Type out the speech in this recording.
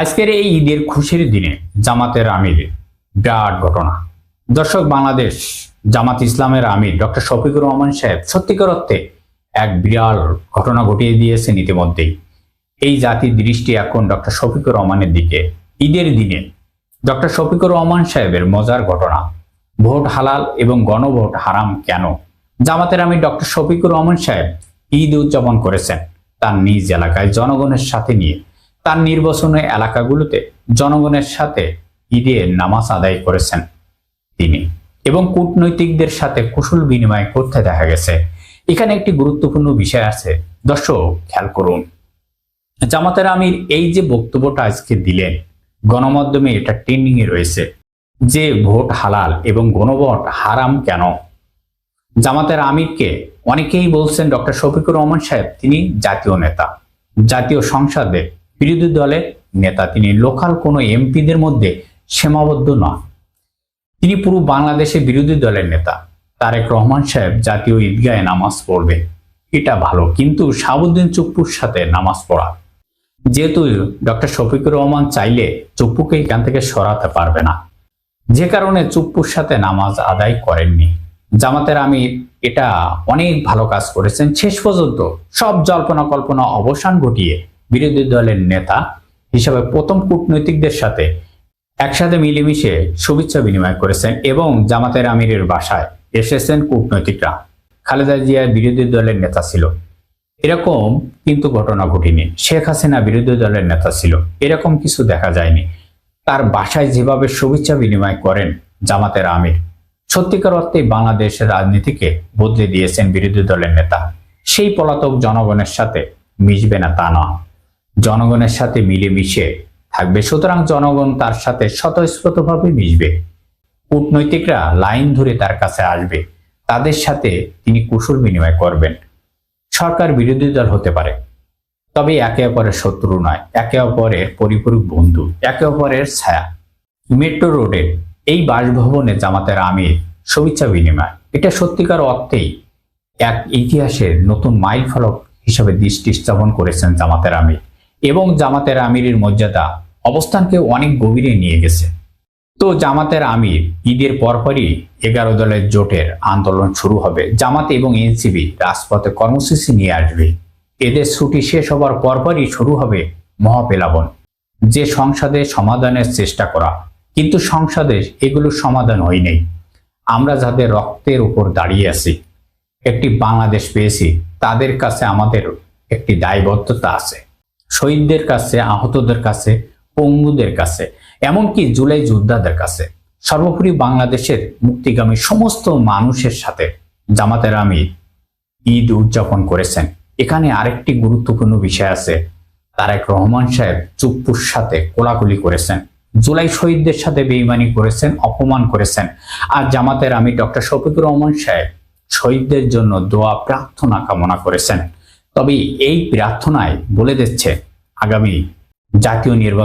আজকের এই ঈদের খুশির দিনে জামাতের আমির বিরাট ঘটনা। দর্শক, বাংলাদেশ জামাত ইসলামের আমির ডক্টর শফিকুর রহমান সাহেব সত্যিকার অর্থে এক বিরাট ঘটনা ঘটিয়ে দিয়েছেন ইতিমধ্যেই। এই জাতির দৃষ্টি এখন ডক্টর শফিকুর রহমানের দিকে। ঈদের দিনে ডক্টর শফিকুর রহমান সাহেবের মজার ঘটনা, ভোট হালাল এবং গণভোট হারাম কেন। জামাতের আমির ডক্টর শফিকুর রহমান সাহেব ঈদ উদযাপন করেছেন তার নিজ এলাকায় জনগণের সাথে নিয়ে। তার নির্বাচনী এলাকাগুলোতে জনগণের সাথে ঈদের নামাজ আদায় করেছেন তিনি এবং কূটনৈতিকদের সাথে কুশল বিনিময় করতে দেখা গেছে। এখানে একটি গুরুত্বপূর্ণ বিষয় আছে, দর্শক খেয়াল করুন। জামাতের আমির এই যে বক্তব্যটা আজকে দিলেন, গণমাধ্যমে এটা ট্রেন্ডিং এ রয়েছে যে ভোট হালাল এবং গণভোট হারাম কেন। জামাতের আমিরকে অনেকেই বলছেন ডক্টর শফিকুর রহমান সাহেব তিনি জাতীয় নেতা, জাতীয় সংসদে বিরোধী দলের নেতা, তিনি লোকাল কোনো এমপিদের মধ্যে সীমাবদ্ধ নন, তিনি পুরো বাংলাদেশে বিরোধী দলের নেতা। তারেক রহমান সাহেব জাতীয় ঈদগাহে নামাজ পড়বে, এটা ভালো, কিন্তু শাহাবুদ্দিন চুপ্পুর সাথে নামাজ পড়া, যেহেতু ডক্টর শফিকুর রহমান চাইলে চুপ্পুকে এখান থেকে সরাতে পারবে না, যে কারণে চুপ্পুর সাথে নামাজ আদায় করেননি। জামাতের আমির এটা অনেক ভালো কাজ করেছেন। শেষ পর্যন্ত সব জল্পনা কল্পনা অবসান ঘটিয়ে বিরোধী দলের নেতা হিসাবে প্রথম কূটনৈতিকদের সাথে একসাথে মিলেমিশে শুভেচ্ছা বিনিময় করেছেন এবং জামাতের আমিরের বাসায় এসেছেন কূটনৈতিকরা। খালেদা জিয়া বিরোধী দলের নেতা ছিল, এরকম কিন্তু ঘটনা ঘটেনি। শেখ হাসিনা বিরোধী দলের নেতা ছিল, এরকম কিছু দেখা যায়নি। তার বাসায় যেভাবে শুভেচ্ছা বিনিময় করেন জামাতের আমির, সত্যিকার অর্থে বাংলাদেশের রাজনীতিকে বদলে দিয়েছেন বিরোধী দলের নেতা। সেই পলাতক জনগণের সাথে মিশবে না তা নয়, জনগণের সাথে মিলেমিশে থাকবে, সুতরাং জনগণ তার সাথে স্বতঃস্ফূর্তভাবে মিশবে। কূটনৈতিকরা লাইন ধরে তার কাছে আসবে, তাদের সাথে তিনি কুশল বিনিময় করবেন। সরকার বিরোধী দল হতে পারে, তবে একে অপরের শত্রু নয়, একে অপরের পরিপূরক বন্ধু, একে অপরের ছায়া। মেট্রো রোডে এই বাসভবনে জামাতের আমির শুভেচ্ছা বিনিময়, এটা সত্যিকার অর্থেই এক ইতিহাসের নতুন মাইল ফলক হিসাবে দৃষ্টি স্থাপন করেছেন জামাতের আমির, এবং জামাতের আমিরের মর্যাদা অবস্থানকে অনেক গভীরে নিয়ে গেছে। তো জামাতের আমির ঈদের পরপরই 11 দলের জোটের আন্দোলন শুরু হবে। জামাত এবং এনসিপি রাজপথে কর্মসূচি নিয়ে আসবে। এদের ছুটি শেষ হবার পরপরই শুরু হবে মহাপেলাবন, যে সংসদে সমাধানের চেষ্টা করা, কিন্তু সংসদে এগুলোর সমাধান হয়নি। আমরা যাদের রক্তের উপর দাঁড়িয়ে আছি, একটি বাংলাদেশ পেয়েছি, তাদের কাছে আমাদের একটি দায়বদ্ধতা আছে। শহীদদের কাছে, আহতদের কাছে, পঙ্গুদের কাছে, এমনকি জুলাই যোদ্ধাদের কাছে, সর্বোপরি বাংলাদেশের মুক্তিগামী সমস্ত মানুষের সাথে জামাতের আমির ঈদ উদযাপন করেছেন। এখানে আরেকটি গুরুত্বপূর্ণ বিষয় আছে, তারেক রহমান সাহেব চুপ্পুর সাথে কোলাকুলি করেছেন, জুলাই শহীদদের সাথে বেইমানি করেছেন, অপমান করেছেন। আর জামাতের আমির ডক্টর শফিকুর রহমান সাহেব শহীদদের জন্য দোয়া প্রার্থনা কামনা করেছেন। তবে এই প্রার্থনায় বলে দিচ্ছে আগামী জাতীয় নির্বাচন